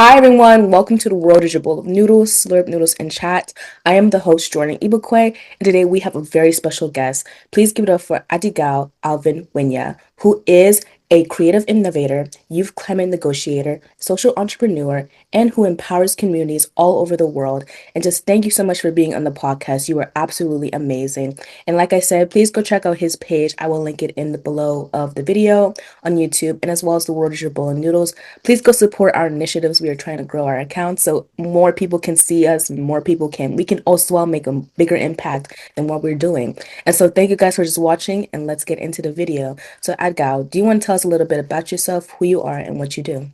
Hi everyone, welcome to the world is your bowl of noodles, slurp noodles, and chat. I am the host Jordan Ibukwe, and today we have a very special guest. Please give it up for Adigao Alvin Wenia, who is a creative innovator, youth climate negotiator, social entrepreneur, and who empowers communities all over the world. And just thank you so much for being on the podcast. You are absolutely amazing. And like I said, please go check out his page. I will link it in the below of the video on YouTube, and as well as the world is your bowl of noodles. Please go support our initiatives. We are trying to grow our accounts so more people can see us, more people can. We can also well make a bigger impact than what we're doing. And so thank you guys for just watching, and let's get into the video. So Adgao, do you want to tell us a little bit about yourself, who you are, and what you do?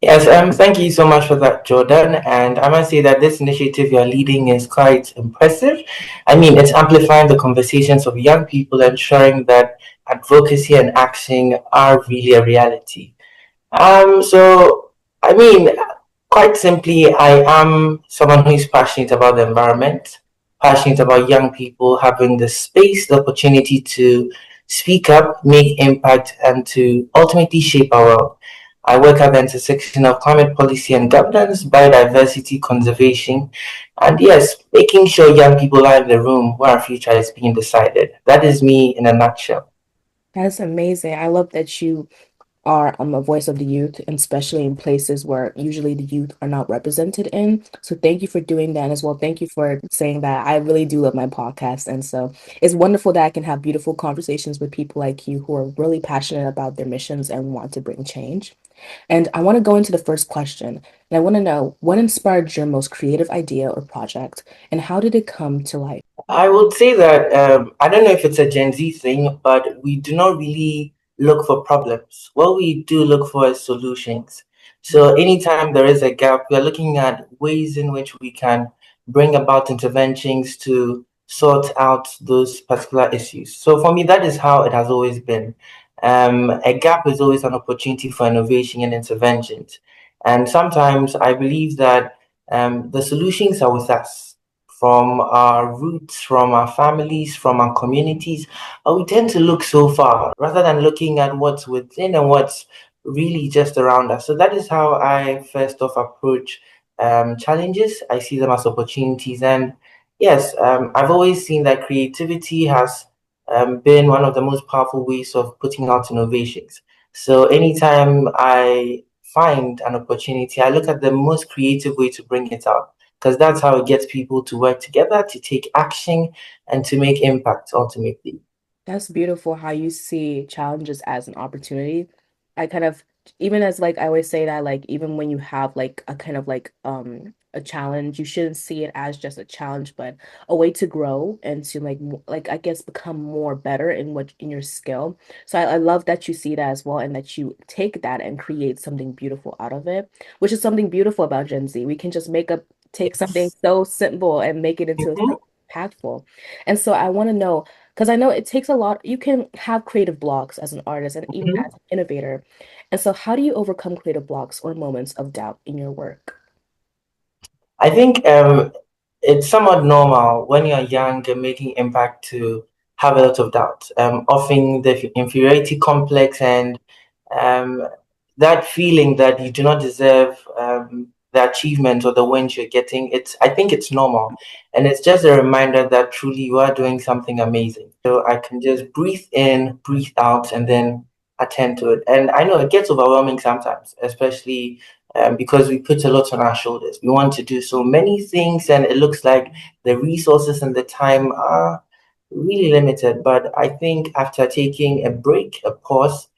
Yes, thank you so much for that, Jordan. And I must say that this initiative you're leading is quite impressive. I mean, it's amplifying the conversations of young people, ensuring that advocacy and action are really a reality. I mean, quite simply, I am someone who is passionate about the environment, passionate about young people having the space, the opportunity to speak up, make impact, and to ultimately shape our world. I work at the intersection of climate policy and governance, biodiversity conservation, and yes, making sure young people are in the room where our future is being decided. That is me in a nutshell. That's amazing. I love that you are a voice of the youth, and especially in places where usually the youth are not represented in. So thank you for doing that as well. Thank you for saying that. I really do love my podcast. And so it's wonderful that I can have beautiful conversations with people like you who are really passionate about their missions and want to bring change. And I want to go into the first question. And I want to know what inspired your most creative idea or project, and how did it come to life? I would say that I don't know if it's a Gen Z thing, but we do not really look for problems. What we do look for is solutions. So anytime there is a gap, we are looking at ways in which we can bring about interventions to sort out those particular issues. So for me, that is how it has always been. A gap is always an opportunity for innovation and interventions. And sometimes I believe that the solutions are with us from our roots, from our families, from our communities, but we tend to look so far rather than looking at what's within and what's really just around us. So that is how I first off approach challenges. I see them as opportunities. And yes, I've always seen that creativity has been one of the most powerful ways of putting out innovations. So anytime I find an opportunity, I look at the most creative way to bring it out because that's how it gets people to work together, to take action, and to make impact ultimately. That's beautiful how you see challenges as an opportunity. I kind of, even as like I always say that like even when you have like a kind of like a challenge, you shouldn't see it as just a challenge, but a way to grow and to like like I guess become more better in what in your skill. So I love that you see that as well, and that you take that and create something beautiful out of it, which is something beautiful about Gen Z. We can just take something Yes. so simple and make it into Mhm, something impactful. And so I want to know, because I know it takes a lot. You can have creative blocks as an artist and even mhm. as an innovator. And so, how do you overcome creative blocks or moments of doubt in your work? I think it's somewhat normal when you're young and making impact to have a lot of doubt. Often the inferiority complex and um, that feeling that you do not deserve the achievement or the wins you're getting. I think it's normal, and it's just a reminder that truly you are doing something amazing. So I can just breathe in, breathe out, and then attend to it. And I know it gets overwhelming sometimes, especially because we put a lot on our shoulders. We want to do so many things, and it looks like the resources and the time are really limited. But I think after taking a break, a pause,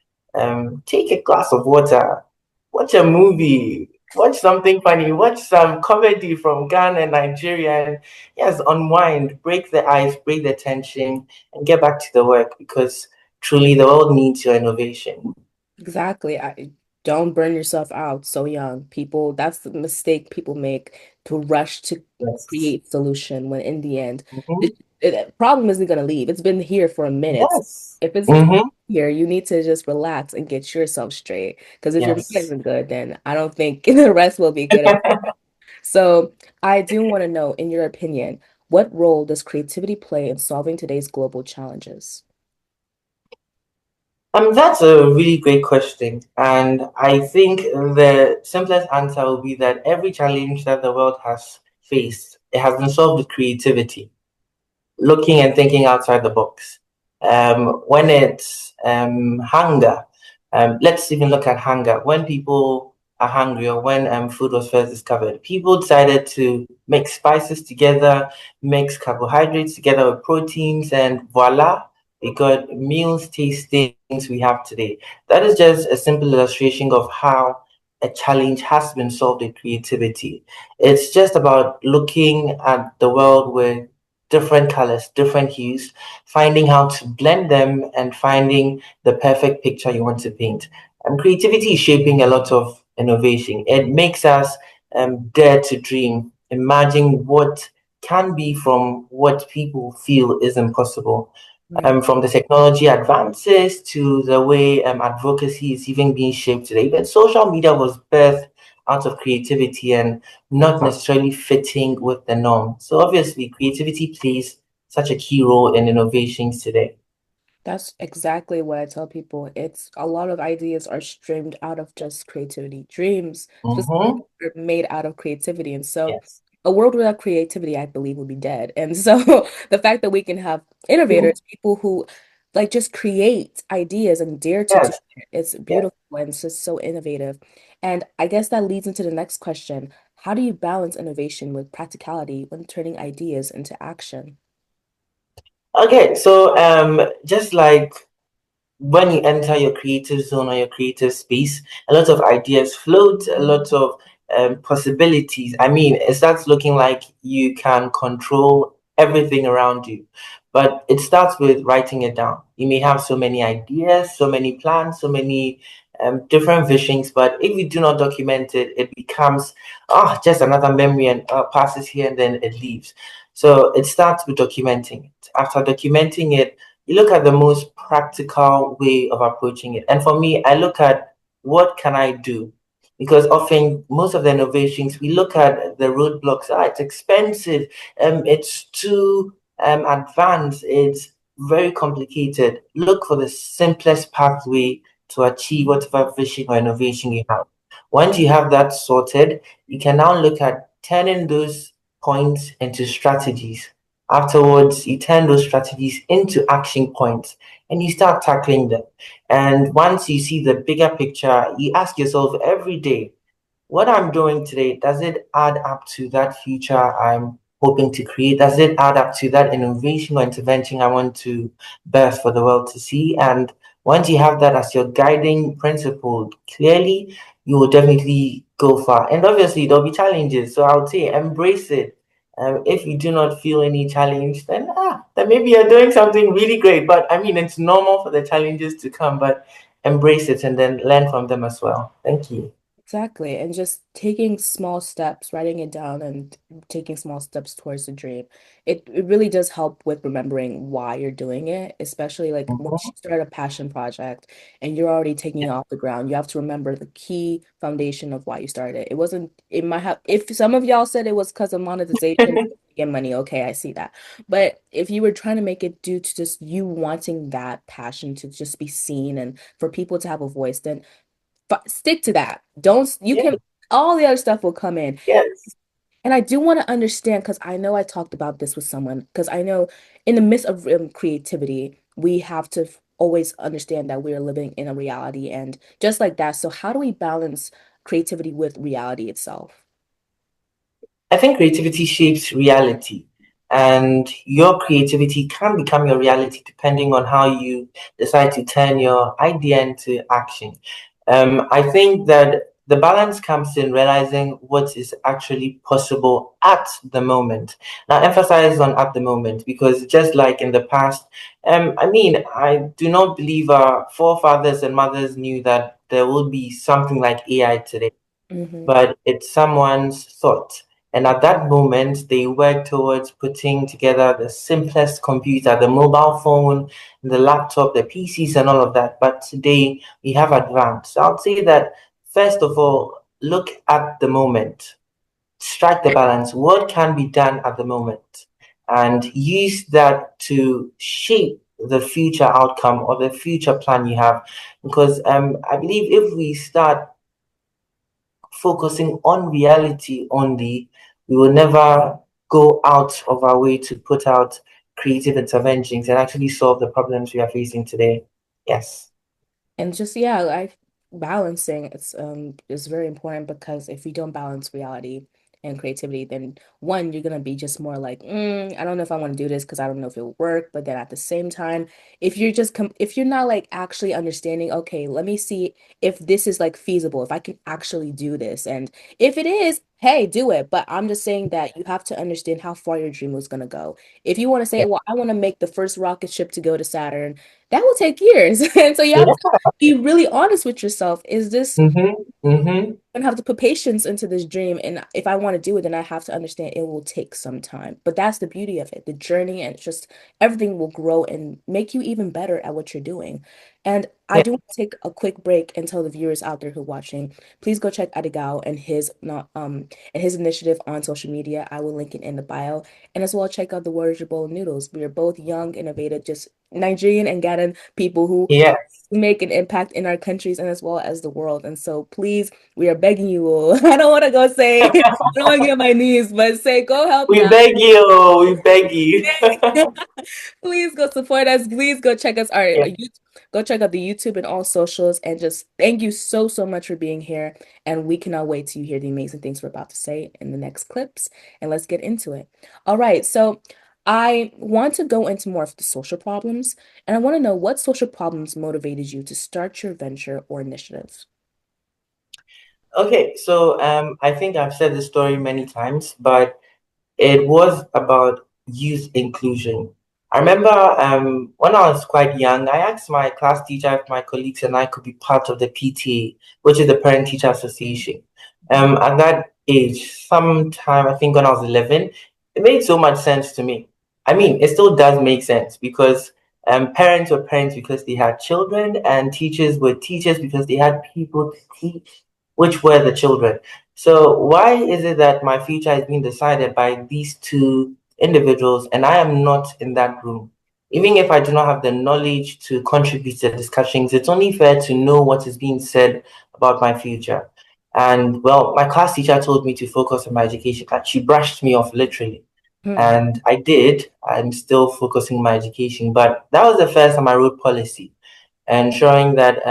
take a glass of water, watch a movie, watch something funny, watch some comedy from Ghana and Nigeria, and yes, unwind, break the ice, break the tension, and get back to the work because truly the world needs your innovation. Exactly. I don't burn yourself out so young. People, that's the mistake people make, to rush to Yes. create solution when in the end, Mhm. the problem isn't going to leave. It's been here for a minute. Yes. If it's Hmm. here, you need to just relax and get yourself straight. Because if your mind Yes. isn't good, then I don't think the rest will be good. So I do want to know, in your opinion, what role does creativity play in solving today's global challenges? That's a really great question. And I think the simplest answer will be that every challenge that the world has faced, it has been solved with creativity, looking and thinking outside the box. When it's hunger, let's even look at hunger. When people are hungry or when food was first discovered, people decided to mix spices together, mix carbohydrates together with proteins, and voila, we got meals tastings we have today. That is just a simple illustration of how a challenge has been solved with creativity. It's just about looking at the world with different colors, different hues, finding how to blend them and finding the perfect picture you want to paint. And creativity is shaping a lot of innovation. It makes us dare to dream, imagine what can be from what people feel is impossible. Right. From the technology advances to the way advocacy is even being shaped today. Even social media was birthed out of creativity and not necessarily fitting with the norm. So obviously, creativity plays such a key role in innovations today. That's exactly what I tell people. It's a lot of ideas are streamed out of just creativity. Dreams Mm-hmm. specifically are made out of creativity. And so Yes. a world without creativity, I believe, would be dead. And so the fact that we can have Mhm. innovators, people who like just create ideas and dare to do Yes. it, it's Yes. beautiful and it's just so innovative. And I guess that leads into the next question. How do you balance innovation with practicality when turning ideas into action? Okay, so just like when you enter your creative zone or your creative space, a lot of ideas float, a lot of possibilities. I mean, it starts looking like you can control everything around you, but it starts with writing it down. You may have so many ideas, so many plans, so many different visions, but if you do not document it, it becomes just another memory and passes here and then it leaves. So it starts with documenting it. After documenting it, you look at the most practical way of approaching it. And for me, I look at what can I do? Because often most of the innovations, we look at the roadblocks. It's expensive. It's too advanced. It's very complicated. Look for the simplest pathway to achieve whatever vision or innovation you have. Once you have that sorted, you can now look at turning those points into strategies. Afterwards, you turn those strategies into action points and you start tackling them. And once you see the bigger picture, you ask yourself every day, what I'm doing today, does it add up to that future I'm hoping to create? Does it add up to that innovation or intervention I want to birth for the world to see? And once you have that as your guiding principle, clearly, you will definitely go far. And obviously, there'll be challenges. So I would say embrace it. If you do not feel any challenge, then maybe you're doing something really great. But I mean, it's normal for the challenges to come, but embrace it and then learn from them as well. Thank you. Exactly. And just taking small steps, writing it down and taking small steps towards the dream. It really does help with remembering why you're doing it, especially like once Mhm. you start a passion project and you're already taking it off the ground, you have to remember the key foundation of why you started. It wasn't, it might have, if some of y'all said it was because of monetization, get money, okay, I see that. But if you were trying to make it due to just you wanting that passion to just be seen and for people to have a voice, then stick to that. Don't you Yes, can all the other stuff will come in. yes. And I do want to understand because I know I talked about this with someone because I know in the midst of creativity, we have to always understand that we're living in a reality and just like that. So how do we balance creativity with reality itself? I think creativity shapes reality, and your creativity can become your reality depending on how you decide to turn your idea into action. I think that the balance comes in realizing what is actually possible at the moment. Now, emphasize on at the moment because just like in the past, I mean, I do not believe our forefathers and mothers knew that there will be something like AI today, Hmm. but it's someone's thought. And at that moment, they work towards putting together the simplest computer, the mobile phone, the laptop, the PCs, and all of that. But today, we have advanced. So I'll say that, first of all, look at the moment, strike the balance. What can be done at the moment? And use that to shape the future outcome or the future plan you have. Because I believe if we start focusing on reality only, we will never go out of our way to put out creative interventions and actually solve the problems we are facing today. Yes. And just yeah, I balancing is very important because if you don't balance reality and creativity, then one, you're gonna be just more like, I don't know if I want to do this because I don't know if it'll work. But then at the same time, if you're not like actually understanding, okay, let me see if this is like feasible, if I can actually do this, and if it is, hey, do it. But I'm just saying that you have to understand how far your dream was gonna go. If you want to say, Yeah. well, I want to make the first rocket ship to go to Saturn, that will take years. And so you have Yeah. to be really honest with yourself. Is this Mm-hmm. Mm-hmm. and have to put patience into this dream? And if I want to do it, then I have to understand it will take some time. But that's the beauty of it, the journey, and it's just everything will grow and make you even better at what you're doing. And I Yeah. do want to take a quick break and tell the viewers out there who are watching, please go check Adigao and his not and his initiative on social media. I will link it in the bio. And as well check out the Warrior Bowl of Noodles. We are both young, innovative, just Nigerian and Ghanaian people who Yeah. make an impact in our countries and as well as the world. And so please, we are begging you all. I don't want to go say, I don't want to get on my knees, but say, go help We now. beg you. We beg you. Please go support us. Please go check us our Yeah. go check out the YouTube and all socials. And just thank you so, so much for being here. And we cannot wait to hear the amazing things we're about to say in the next clips. And let's get into it. All right. So I want to go into more of the social problems. And I want to know what social problems motivated you to start your venture or initiative. Okay, so I think I've said this story many times, but it was about youth inclusion. I remember when I was quite young, I asked my class teacher if my colleagues and I could be part of the PTA, which is the Parent Teacher Association. At that age, sometime I think when I was 11, it made so much sense to me. I mean, it still does make sense because parents were parents because they had children, and teachers were teachers because they had people to teach, which were the children. So why is it that my future is being decided by these two individuals and I am not in that room? Even if I do not have the knowledge to contribute to the discussions, it's only fair to know what is being said about my future. And well, my class teacher told me to focus on my education, and she brushed me off literally. Hmm. And I did. I'm still focusing on my education, but that was the first time I wrote policy, ensuring that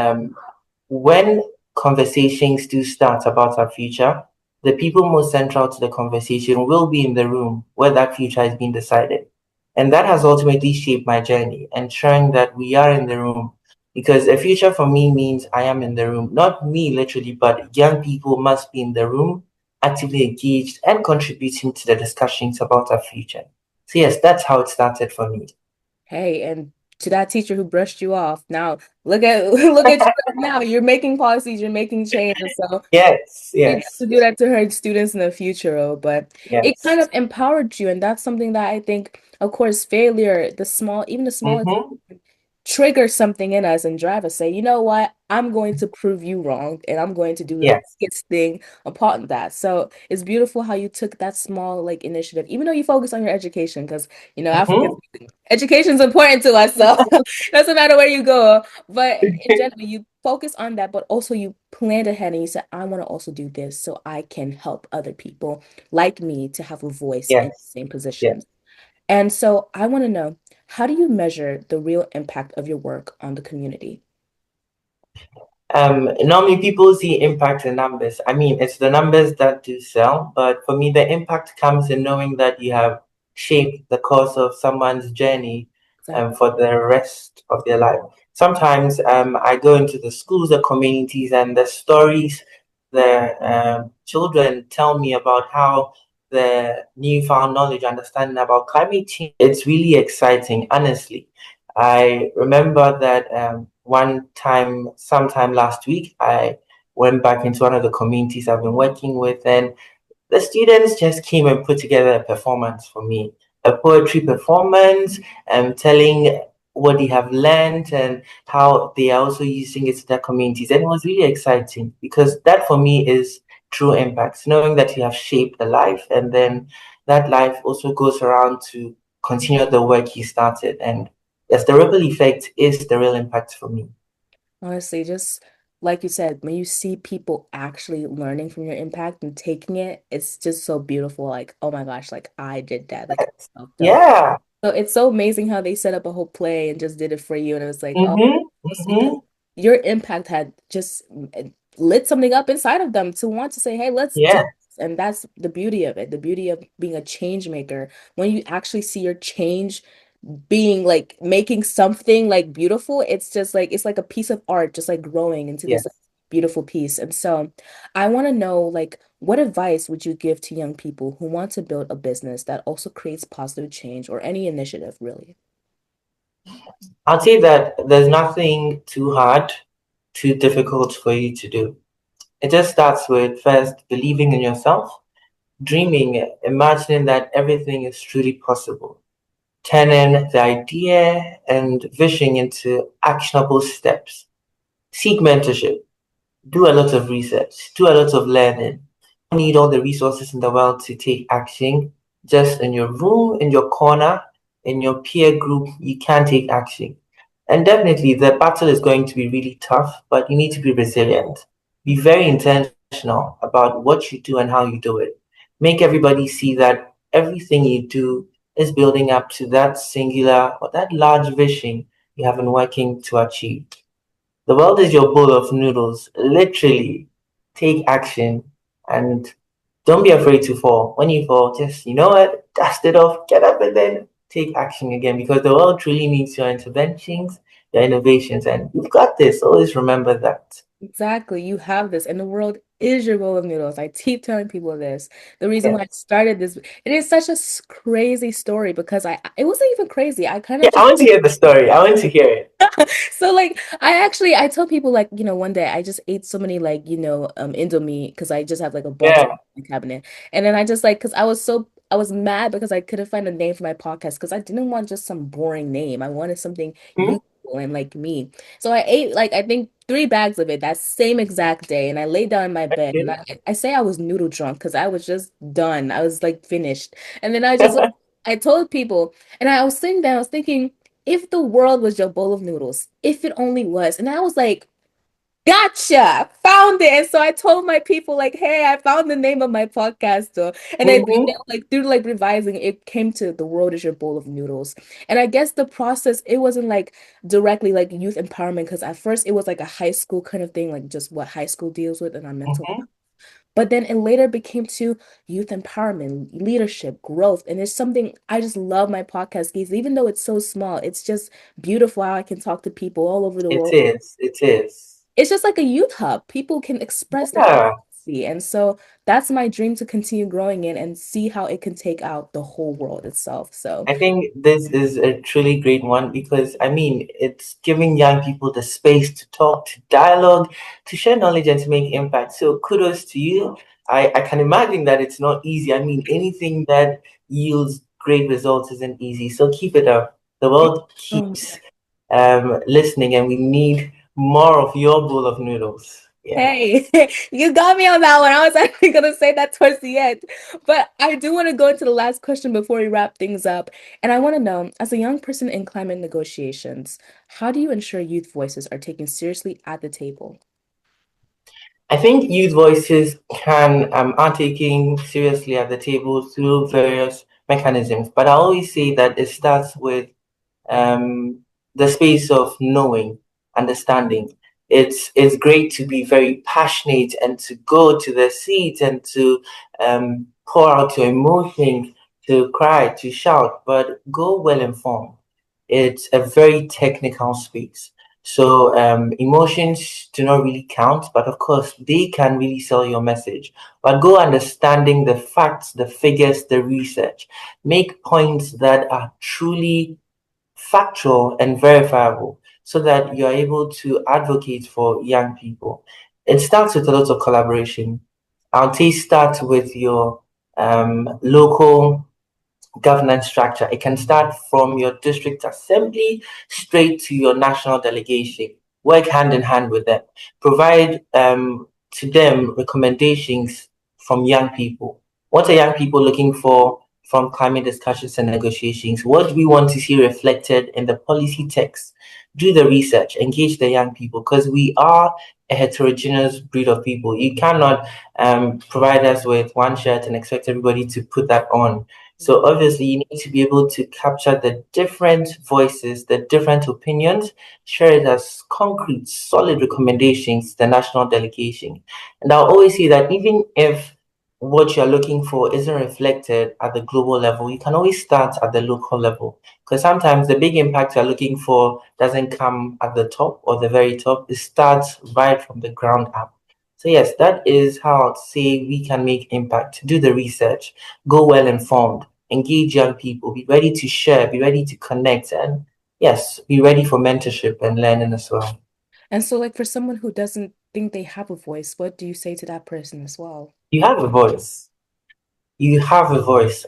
when conversations do start about our future, the people most central to the conversation will be in the room where that future is being decided. And that has ultimately shaped my journey, ensuring that we are in the room. Because a future for me means I am in the room, not me literally, but young people must be in the room, actively engaged and contributing to the discussions about our future. So, yes, that's how it started for me. Hey, and to that teacher who brushed you off, now look at look at you right now. You're making policies, you're making change. And so Yes, she needs yes, to do that to her students in the future, oh, but it kind yes. of empowered you, and that's something that I think, of course, failure, even the smallest Mm-hmm. trigger something in us and drive us say, you know what, I'm going to prove you wrong and I'm going to do the Yes. biggest thing upon that. So it's beautiful how you took that small like initiative, even though you focus on your education, because Africans Mm-hmm. education is important to us. So doesn't matter where you go. But in general, you focus on that, but also you planned ahead and you said, I want to also do this so I can help other people like me to have a voice in the Yes. same Yes. positions. And so I want to know, how do you measure the real impact of your work on the community? Normally people see impact in numbers. I mean, it's the numbers that do sell, but for me, the impact comes in knowing that you have shaped the course of someone's journey Exactly. for the rest of their life. Sometimes I go into the schools or communities and the stories the children tell me about how the newfound knowledge, understanding about climate change, it's really exciting, honestly. I remember that one time, sometime last week, I went back into one of the communities I've been working with, and the students just came and put together a performance for me, a poetry performance, and telling what they have learned and how they are also using it in their communities. And it was really exciting because that for me is true impact, knowing that you have shaped a life and then that life also goes around to continue the work you started. And yes, the ripple effect is the real impact for me. Honestly, just like you said, when you see people actually learning from your impact and taking it, it's just so beautiful. Like, oh my gosh, like I did that. Like, though. Yeah. So it's so amazing how they set up a whole play and just did it for you. And it was like, oh, Mm-hmm. so sweet because Mm-hmm. your impact had just lit something up inside of them to want to say, hey, let's do Yeah. this. And that's the beauty of it, the beauty of being a change maker. When you actually see your change being like making something like beautiful, it's just like it's like a piece of art just like growing into this like, Yes. beautiful piece. And so I want to know like what advice would you give to young people who want to build a business that also creates positive change or any initiative really? I'll say that there's nothing too hard, too difficult for you to do. It just starts with first believing in yourself, dreaming, imagining that everything is truly possible, turning the idea and vision into actionable steps. Seek mentorship, do a lot of research, do a lot of learning. You need all the resources in the world to take action. Just in your room, in your corner, in your peer group, you can take action. And definitely the battle is going to be really tough, but you need to be resilient. Be very intentional about what you do and how you do it. Make everybody see that everything you do is building up to that singular or that large vision you have been working to achieve. The world is your bowl of noodles. Literally, take action and don't be afraid to fall. When you fall, just, you know what, dust it off, get up, and then take action again because the world truly needs your interventions, your innovations, and you've got this. Always remember that. Exactly. You have this, and the world is your bowl of noodles. I keep telling people this. The reason why I Yes. started this, it is such a crazy story because it wasn't even crazy. I kind Yeah, of I just want to hear the story. I want to hear it. so like I tell people like, one day I just ate so many like, Indomie because I just have like a box Yeah. in the cabinet. And then I just like because I was mad because I couldn't find a name for my podcast because I didn't want just some boring name. I wanted something Hmm? useful and like me. So I ate like I think 3 bags of it that same exact day and I laid down in my bed and Okay. I say I was noodle drunk because I was just done. I was like finished. And then I told people and I was sitting there, I was thinking if the world was your bowl of noodles, if it only was. And I was like, gotcha, found it. And so I told my people, like, hey, I found the name of my podcast. And Hmm. like through like revising, it came to the world is your bowl of noodles. And I guess the process, it wasn't like directly like youth empowerment, because at first it was like a high school kind of thing, like just what high school deals with and our mental. Hmm. But then it later became to youth empowerment, leadership, growth. And it's something I just love my podcast, Geese. Even though it's so small, it's just beautiful how I can talk to people all over the It world. is. It is. It's just like a youth hub. People can express their Yeah. agency. And so that's my dream to continue growing in and see how it can take out the whole world itself. So I think this is a truly great one because I mean it's giving young people the space to talk, to dialogue, to share knowledge and to make impact. So kudos to you. I can imagine that it's not easy. I mean anything that yields great results isn't easy. So keep it up. The world um, keeps listening and we need more of your bowl of noodles. Yeah. hey, you got me on that one. I was actually gonna say that towards the end. But I do want to go into the last question before we wrap things up. And I want to know, as a young person in climate negotiations, how do you ensure youth voices are taken seriously at the table? I think youth voices can are taken seriously at the table through various mechanisms, but I always say that it starts with um, the space of knowing, understanding. It's great to be very passionate and to go to the seat and to pour out your emotions, to cry, to shout, but go well informed. It's a very technical space. So emotions do not really count, but of course they can really sell your message. But go understanding the facts, the figures, the research. Make points that are truly factual and verifiable so that you're able to advocate for young people. It starts with a lot of collaboration. I'll say start with your local governance structure. It can start from your district assembly straight to your national delegation. Work hand in hand with them. Provide to them recommendations from young people. What are young people looking for from climate discussions and negotiations? What do we want to see reflected in the policy text? Do the research, engage the young people, because we are a heterogeneous breed of people. You cannot provide us with one shirt and expect everybody to put that on. So obviously, you need to be able to capture the different voices, the different opinions, share it as concrete, solid recommendations to the national delegation. And I'll always say that even if what you're looking for isn't reflected at the global level, you can always start at the local level. Because sometimes the big impact you're looking for doesn't come at the top or the very top, it starts right from the ground up. So yes, that is how I'd say we can make impact. Do the research, go well informed, engage young people, be ready to share, be ready to connect, and yes, be ready for mentorship and learning as well. And so, like, for someone who doesn't think they have a voice, what do you say to that person as well? You have a voice. You have a voice.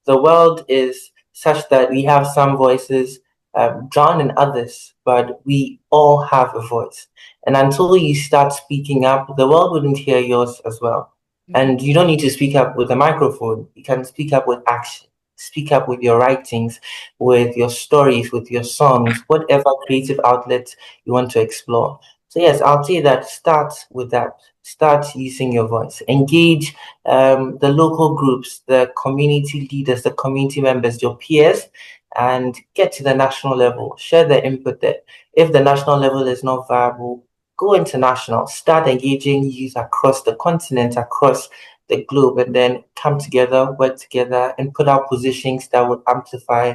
The world is such that we have some voices drown in others, but we all have a voice. And until you start speaking up, the world wouldn't hear yours as well. Mhm. And you don't need to speak up with a microphone. You can speak up with action. Speak up with your writings, with your stories, with your songs, whatever creative outlet you want to explore. So yes, I'll say that start with that. Start using your voice. Engage the local groups, the community leaders, the community members, your peers, and get to the national level. Share the input there. If the national level is not viable, go international. Start engaging youth across the continent, across the globe, and then come together, work together, and put out positions that would amplify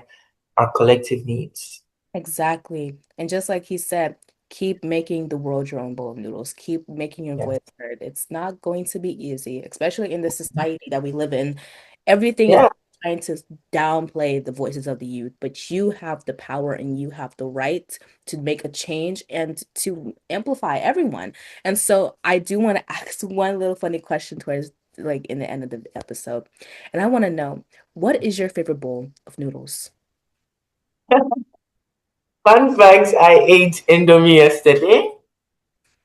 our collective needs. Exactly. And just like he said, keep making the world your own bowl of noodles. Keep making your Yeah. voice heard. It's not going to be easy, especially in the society that we live in. Everything is Yeah. trying to downplay the voices of the youth, but you have the power and you have the right to make a change and to amplify everyone. And so I do want to ask one little funny question towards like in the end of the episode. And I want to know, what is your favorite bowl of noodles? Fun facts, I ate Indomie yesterday.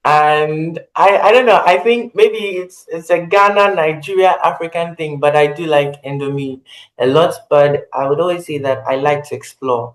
And I don't know. I think maybe it's a Ghana, Nigeria, African thing, but I do like Indomie a lot. But I would always say that I like to explore.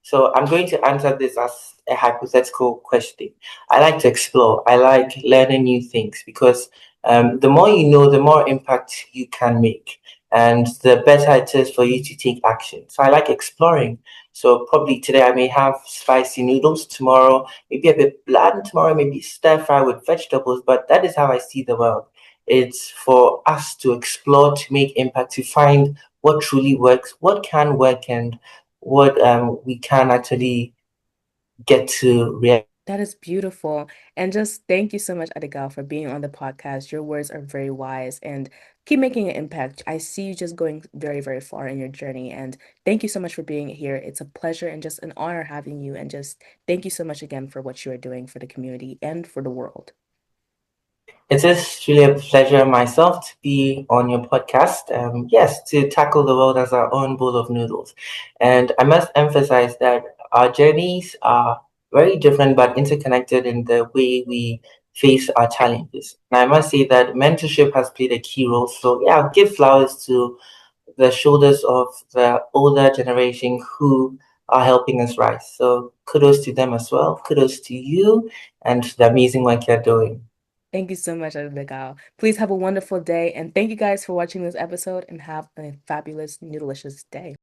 So I'm going to answer this as a hypothetical question. I like to explore. I like learning new things because the more you know, the more impact you can make, and the better it is for you to take action. So I like exploring. So probably today I may have spicy noodles. Tomorrow maybe a bit bland. Tomorrow maybe stir fry with vegetables. But that is how I see the world. It's for us to explore, to make impact, to find what truly works, what can work, and what we can actually get to react. That is beautiful. And just thank you so much, Adigao, for being on the podcast. Your words are very wise and keep making an impact. I see you just going very, very far in your journey. And thank you so much for being here. It's a pleasure and just an honor having you. And just thank you so much again for what you are doing for the community and for the world. It is truly a pleasure myself to be on your podcast. Yes, to tackle the world as our own bowl of noodles. And I must emphasize that our journeys are very different but interconnected in the way we face our challenges. And I must say that mentorship has played a key role. So, yeah, I'll give flowers to the shoulders of the older generation who are helping us rise. So, kudos to them as well. Kudos to you and the amazing work you're doing. Thank you so much, Adigao. Please have a wonderful day. And thank you guys for watching this episode and have a fabulous, noodlicious day.